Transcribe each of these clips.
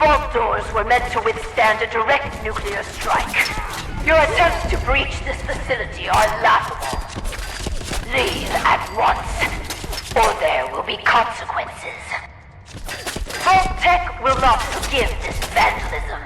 vault doors were meant to withstand a direct nuclear strike. Your attempts to breach this facility are laughable. Leave at once, or there will be consequences. Vault Tech will not forgive this vandalism.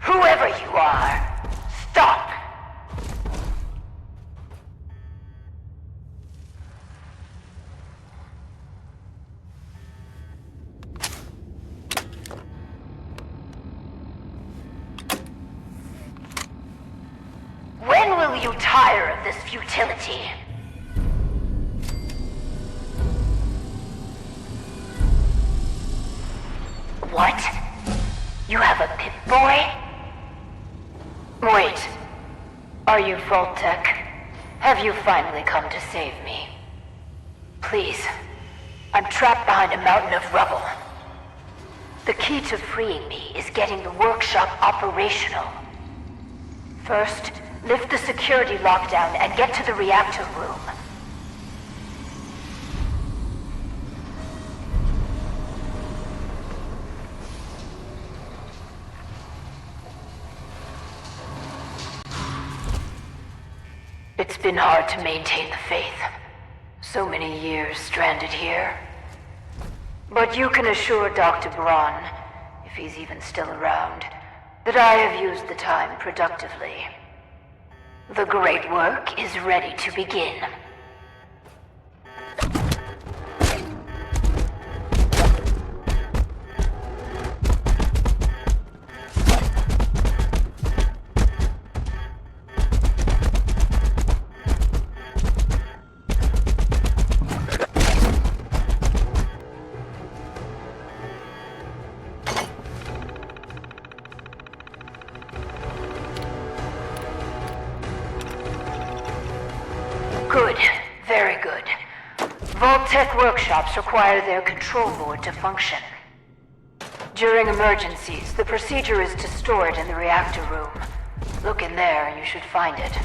Whoever you are, stop! When will you tire of this futility? What? You have a Pip-Boy? Wait. Are you Vault Tech? Have you finally come to save me? Please. I'm trapped behind a mountain of rubble. The key to freeing me is getting the workshop operational. First, lift the security lockdown and get to the reactor room. It's been hard to maintain the faith. So many years stranded here. But you can assure Dr. Braun, if he's even still around, that I have used the time productively. The great work is ready to begin. Good. Very good. Vault Tech workshops require their control board to function. During emergencies, the procedure is to store it in the reactor room. Look in there and you should find it.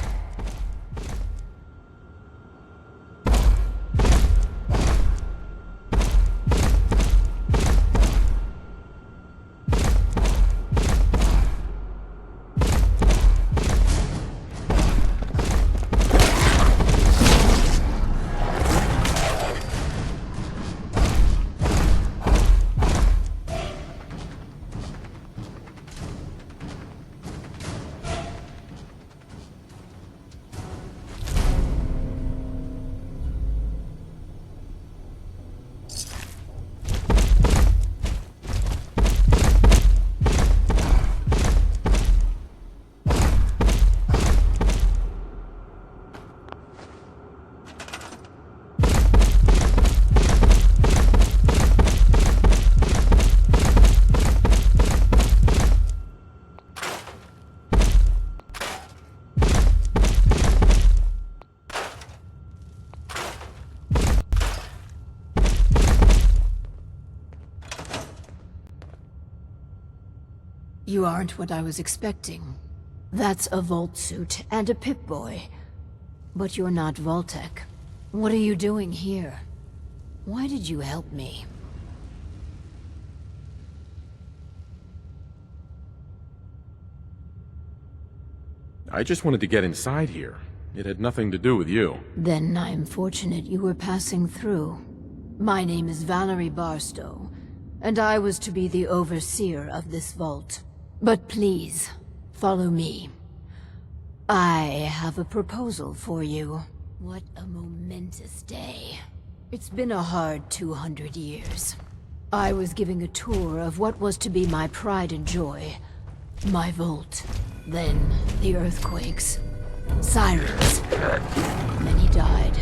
You aren't what I was expecting. That's a Vault suit and a Pip-Boy. But you're not Vault-Tech. What are you doing here? Why did you help me? I just wanted to get inside here. It had nothing to do with you. Then I'm fortunate you were passing through. My name is Valerie Barstow, and I was to be the overseer of this vault. But please, follow me. I have a proposal for you. What a momentous day. It's been a hard 200 years. I was giving a tour of what was to be my pride and joy. My vault. Then, the earthquakes. Sirens. Many died.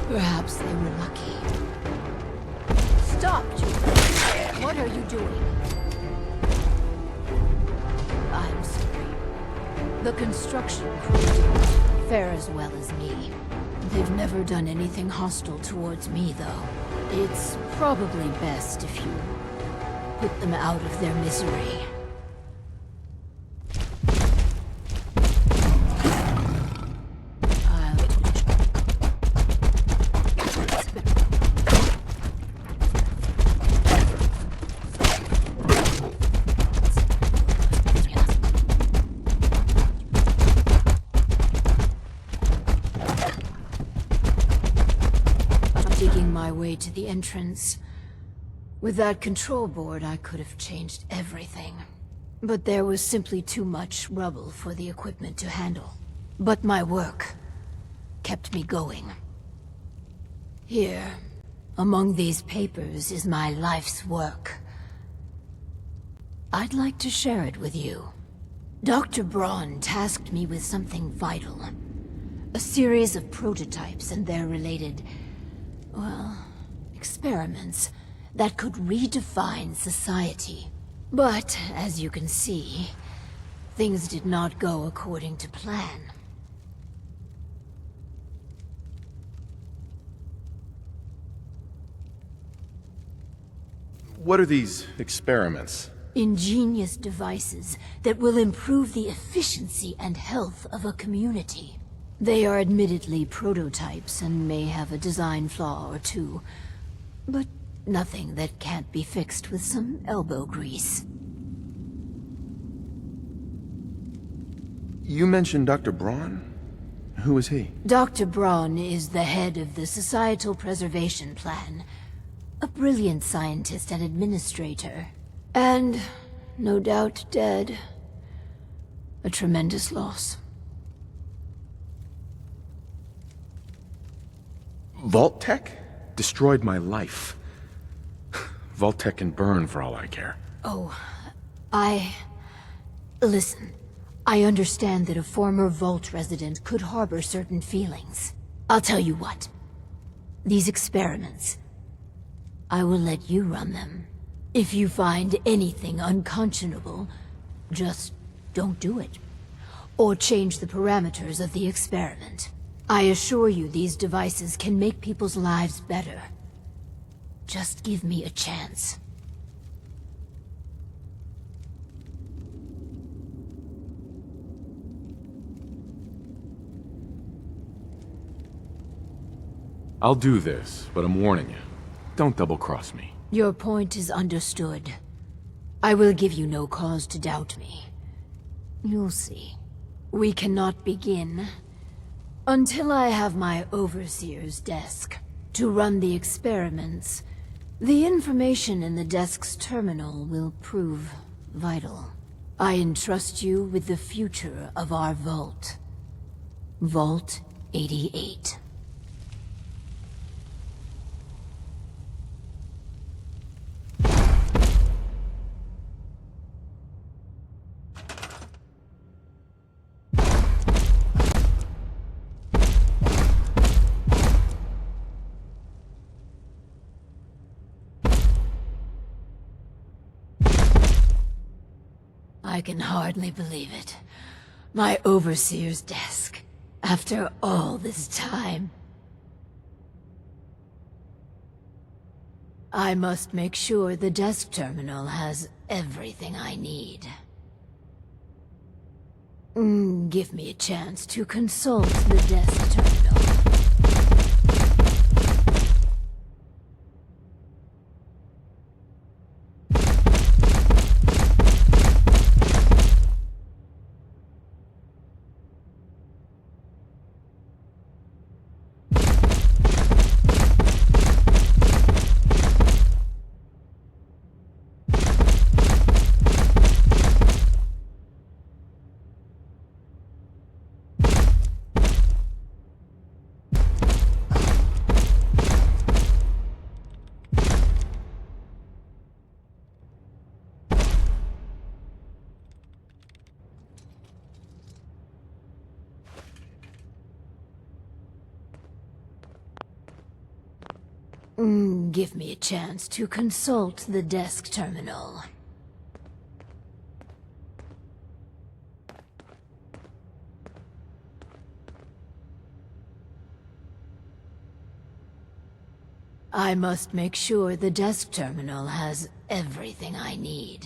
Perhaps they were lucky. Stop, Julie. What are you doing? I'm sorry. The construction crew fare as well as me. They've never done anything hostile towards me, though. It's probably best if you put them out of their misery. Digging my way to the entrance. With that control board, I could have changed everything. But there was simply too much rubble for the equipment to handle. But my work kept me going. Here, among these papers, is my life's work. I'd like to share it with you. Dr. Braun tasked me with something vital. A series of prototypes and their related, well, experiments that could redefine society. But, as you can see, things did not go according to plan. What are these experiments? Ingenious devices that will improve the efficiency and health of a community. They are admittedly prototypes and may have a design flaw or two, but nothing that can't be fixed with some elbow grease. You mentioned Dr. Braun? Who is he? Dr. Braun is the head of the Societal Preservation Plan. A brilliant scientist and administrator. And, no doubt, dead. A tremendous loss. Vault-Tec? Destroyed my life. Vault-Tec can burn for all I care. Oh, Listen, I understand that a former Vault resident could harbor certain feelings. I'll tell you what. These experiments, I will let you run them. If you find anything unconscionable, just don't do it. Or change the parameters of the experiment. I assure you these devices can make people's lives better. Just give me a chance. I'll do this, but I'm warning you. Don't double-cross me. Your point is understood. I will give you no cause to doubt me. You'll see. We cannot begin until I have my overseer's desk. To run the experiments, the information in the desk's terminal will prove vital. I entrust you with the future of our vault. Vault 88. I can hardly believe it. My overseer's desk. After all this time. I must make sure the desk terminal has everything I need. Give me a chance to consult the desk terminal. Give me a chance to consult the desk terminal. I must make sure the desk terminal has everything I need.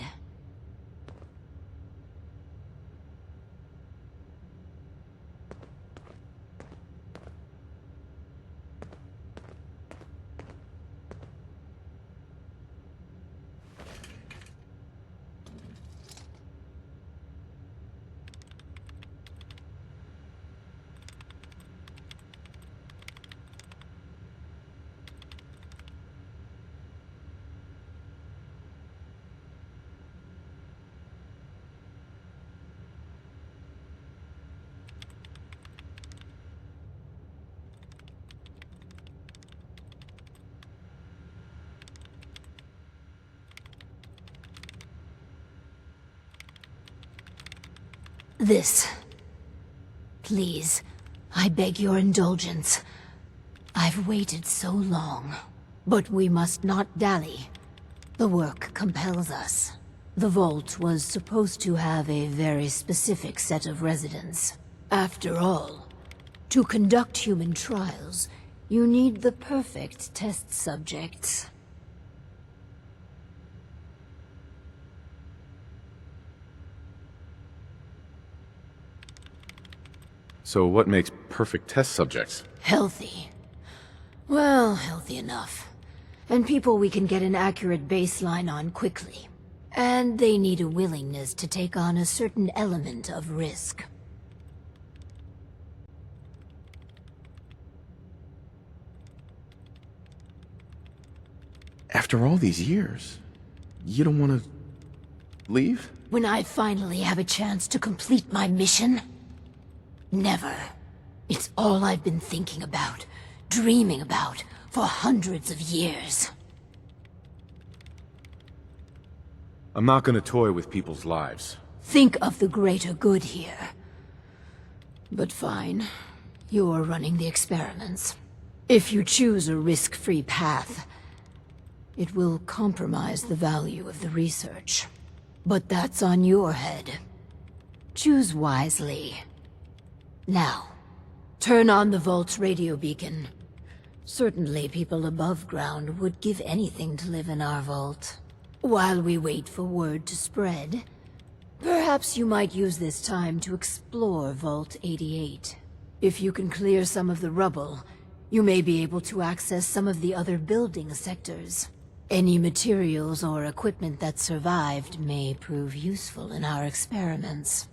This. Please, I beg your indulgence. I've waited so long, but we must not dally. The work compels us. The vault was supposed to have a very specific set of residents. After all, to conduct human trials, you need the perfect test subjects. So what makes perfect test subjects? Healthy. Well, healthy enough. And people we can get an accurate baseline on quickly. And they need a willingness to take on a certain element of risk. After all these years, you don't want to leave? When I finally have a chance to complete my mission? Never. It's all I've been thinking about, dreaming about, for hundreds of years. I'm not gonna toy with people's lives. Think of the greater good here. But fine. You're running the experiments. If you choose a risk-free path, it will compromise the value of the research. But that's on your head. Choose wisely. Now, turn on the vault's radio beacon. Certainly people above ground would give anything to live in our vault. While we wait for word to spread, perhaps you might use this time to explore Vault 88. If you can clear some of the rubble, you may be able to access some of the other building sectors. Any materials or equipment that survived may prove useful in our experiments.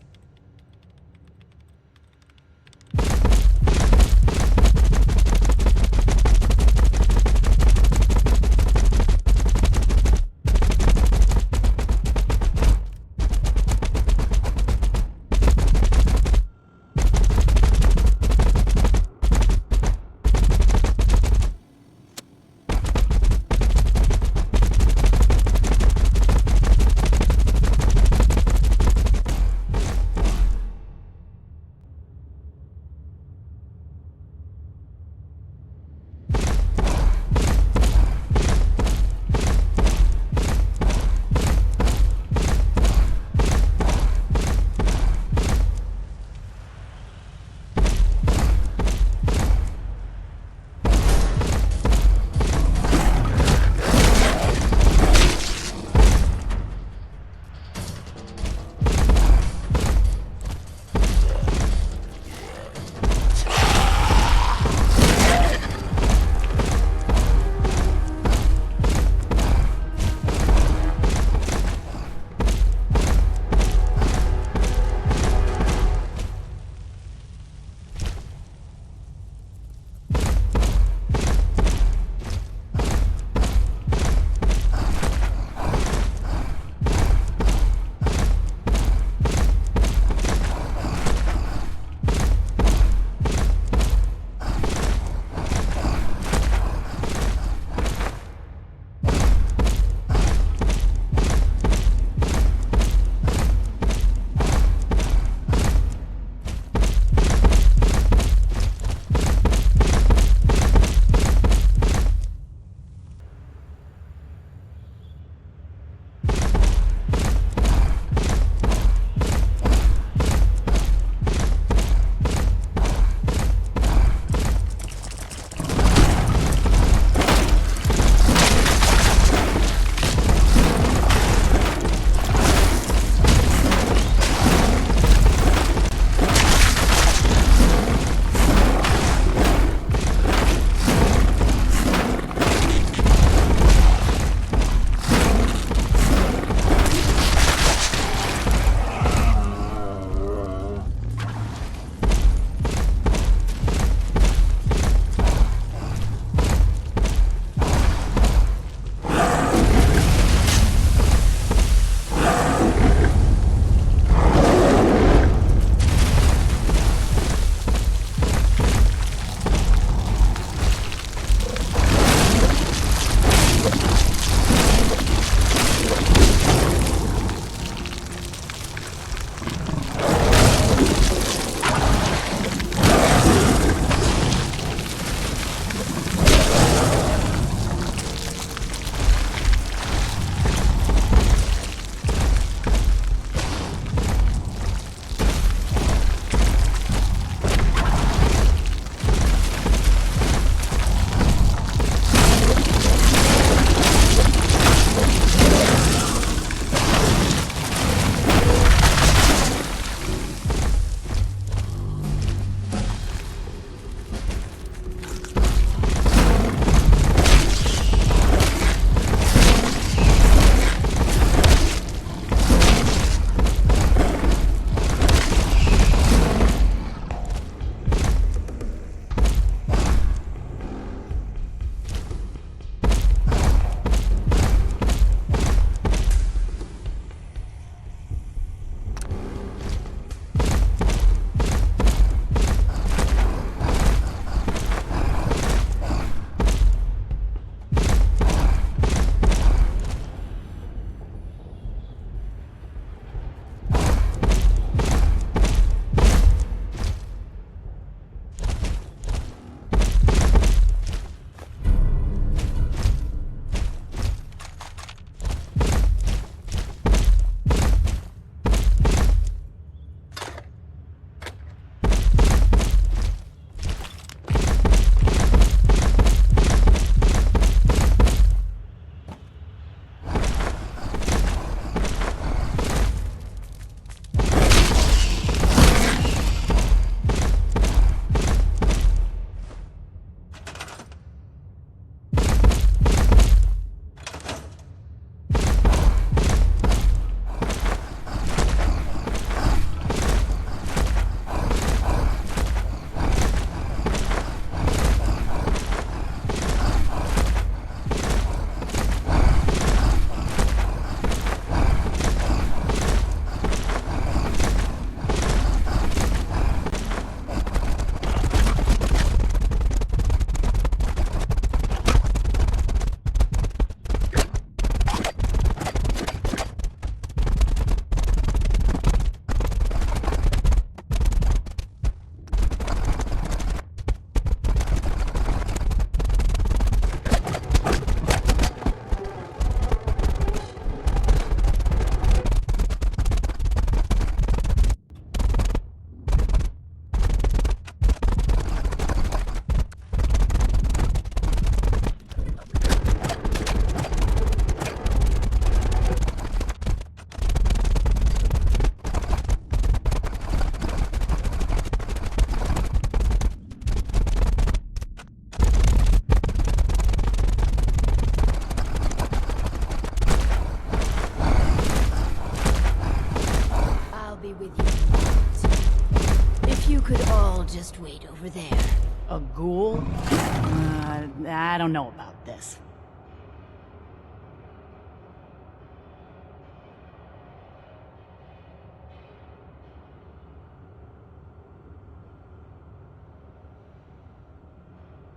I don't know about this.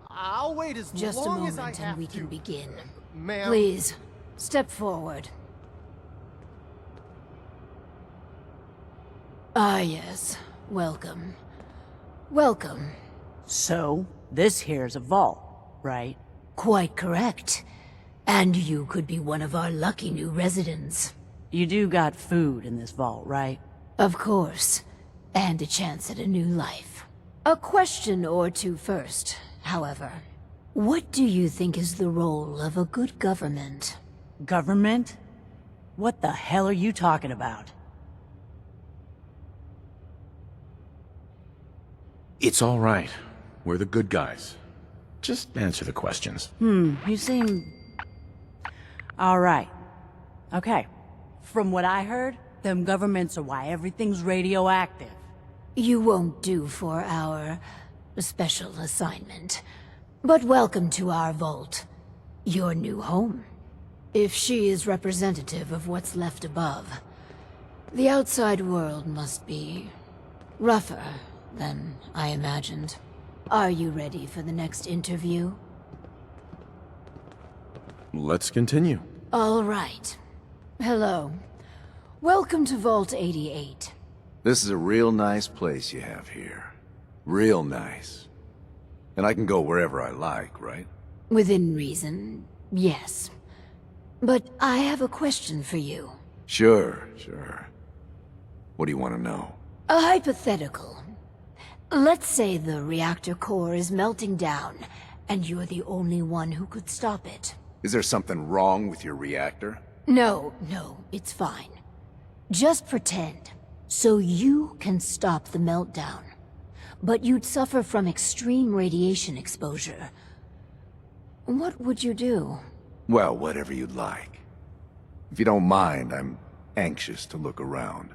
I'll wait as Just a long as I moment have and we to. can begin. Ma'am. Please, step forward. Ah, yes. Welcome. Welcome. So, this here's a vault, right? Quite correct. And you could be one of our lucky new residents. You do got food in this vault, right? Of course. And a chance at a new life. A question or two first, however. What do you think is the role of a good government? Government? What the hell are you talking about? It's all right. We're the good guys. Just answer the questions. You seem... Alright. Okay. From what I heard, them governments are why everything's radioactive. You won't do for our special assignment. But welcome to our vault. Your new home. If she is representative of what's left above, the outside world must be rougher than I imagined. Are you ready for the next interview? Let's continue. All right. Hello. Welcome to Vault 88. This is a real nice place you have here. Real nice. And I can go wherever I like, right? Within reason, yes. But I have a question for you. Sure. What do you want to know? A hypothetical. Let's say the reactor core is melting down, and you're the only one who could stop it. Is there something wrong with your reactor? No, it's fine. Just pretend. So you can stop the meltdown. But you'd suffer from extreme radiation exposure. What would you do? Well, whatever you'd like. If you don't mind, I'm anxious to look around.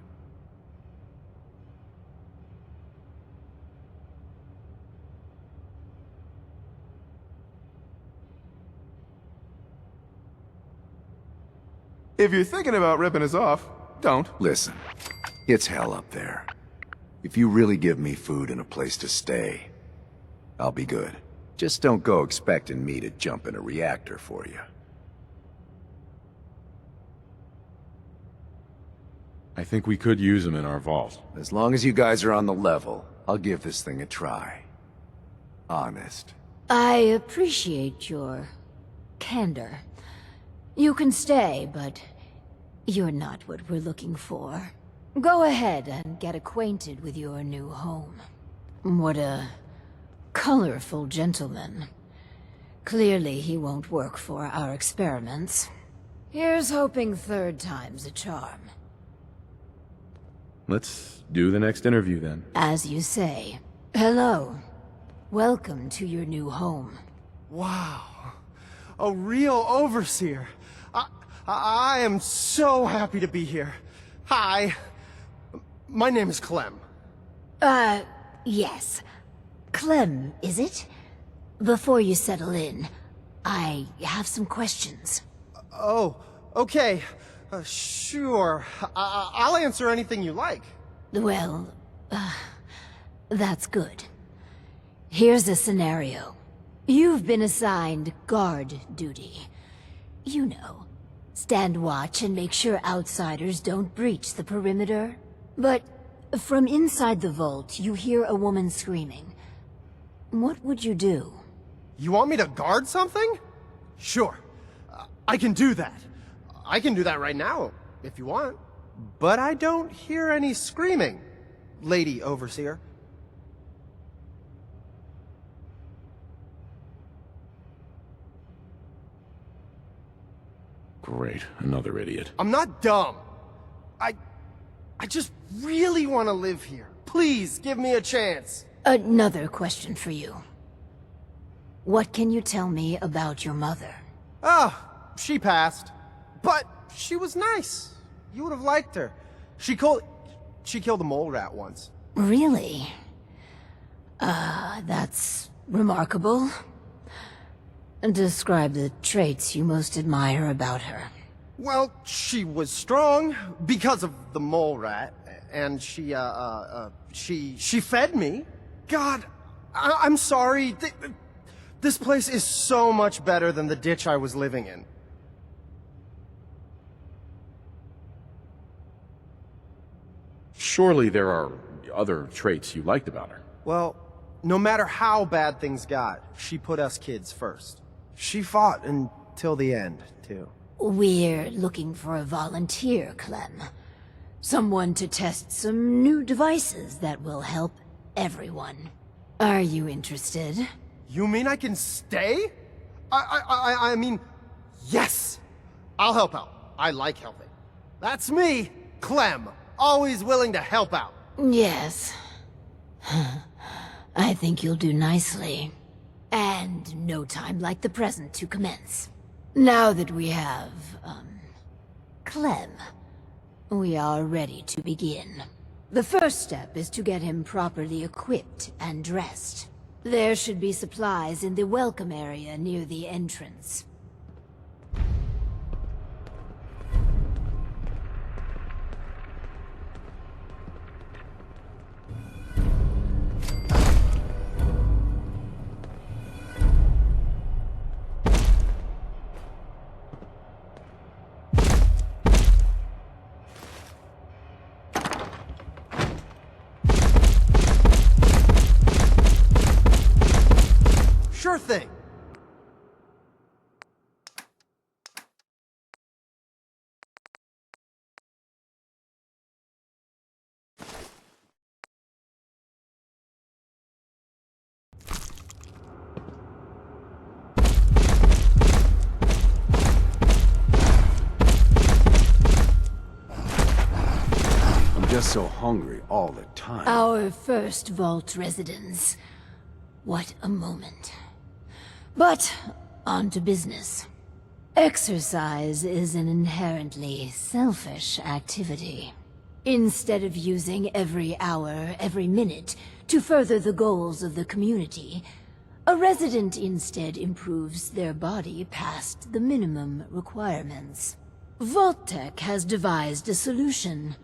If you're thinking about ripping us off, don't. Listen, it's hell up there. If you really give me food and a place to stay, I'll be good. Just don't go expecting me to jump in a reactor for you. I think we could use them in our vault. As long as you guys are on the level, I'll give this thing a try. Honest. I appreciate your candor. You can stay, but you're not what we're looking for. Go ahead and get acquainted with your new home. What a colorful gentleman. Clearly he won't work for our experiments. Here's hoping third time's a charm. Let's do the next interview then. As you say. Hello. Welcome to your new home. Wow. A real overseer. I am so happy to be here. Hi. My name is Clem. Yes. Clem, is it? Before you settle in, I have some questions. Oh, okay. Sure. I'll answer anything you like. Well, that's good. Here's a scenario. You've been assigned guard duty. You know, stand watch and make sure outsiders don't breach the perimeter. But from inside the vault, you hear a woman screaming. What would you do? You want me to guard something? Sure. I can do that. I can do that right now, if you want. But I don't hear any screaming, Lady Overseer. Great, another idiot. I'm not dumb. I just really want to live here. Please, give me a chance. Another question for you. What can you tell me about your mother? She passed. But she was nice. You would have liked her. She killed a mole rat once. Really? That's remarkable. Describe the traits you most admire about her. Well, she was strong because of the mole rat, and she fed me. God, I'm sorry. This place is so much better than the ditch I was living in. Surely there are other traits you liked about her. Well, no matter how bad things got, she put us kids first. She fought until the end, too. We're looking for a volunteer, Clem. Someone to test some new devices that will help everyone. Are you interested? You mean I can stay? I mean, yes! I'll help out. I like helping. That's me, Clem. Always willing to help out. Yes. I think you'll do nicely. And no time like the present to commence. Now that we have, Clem, we are ready to begin. The first step is to get him properly equipped and dressed. There should be supplies in the welcome area near the entrance. Sure thing. I'm just so hungry all the time. Our first vault residence. What a moment. But, on to business. Exercise is an inherently selfish activity. Instead of using every hour, every minute, to further the goals of the community, a resident instead improves their body past the minimum requirements. Vault-Tec has devised a solution.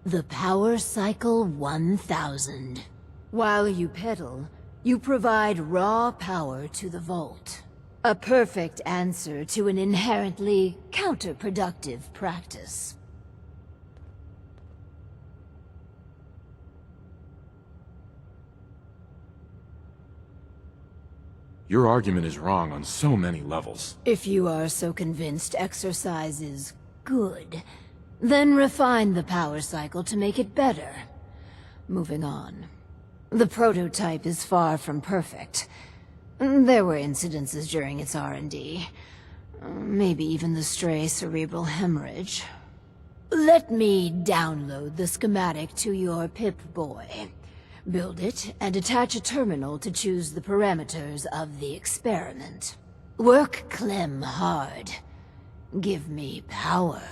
The Power Cycle 1000. While you pedal, you provide raw power to the vault. A perfect answer to an inherently counterproductive practice. Your argument is wrong on so many levels. If you are so convinced exercise is good, then refine the power cycle to make it better. Moving on. The prototype is far from perfect. There were incidences during its R&D. Maybe even the stray cerebral hemorrhage. Let me download the schematic to your Pip-Boy. Build it, and attach a terminal to choose the parameters of the experiment. Work Clem hard. Give me power.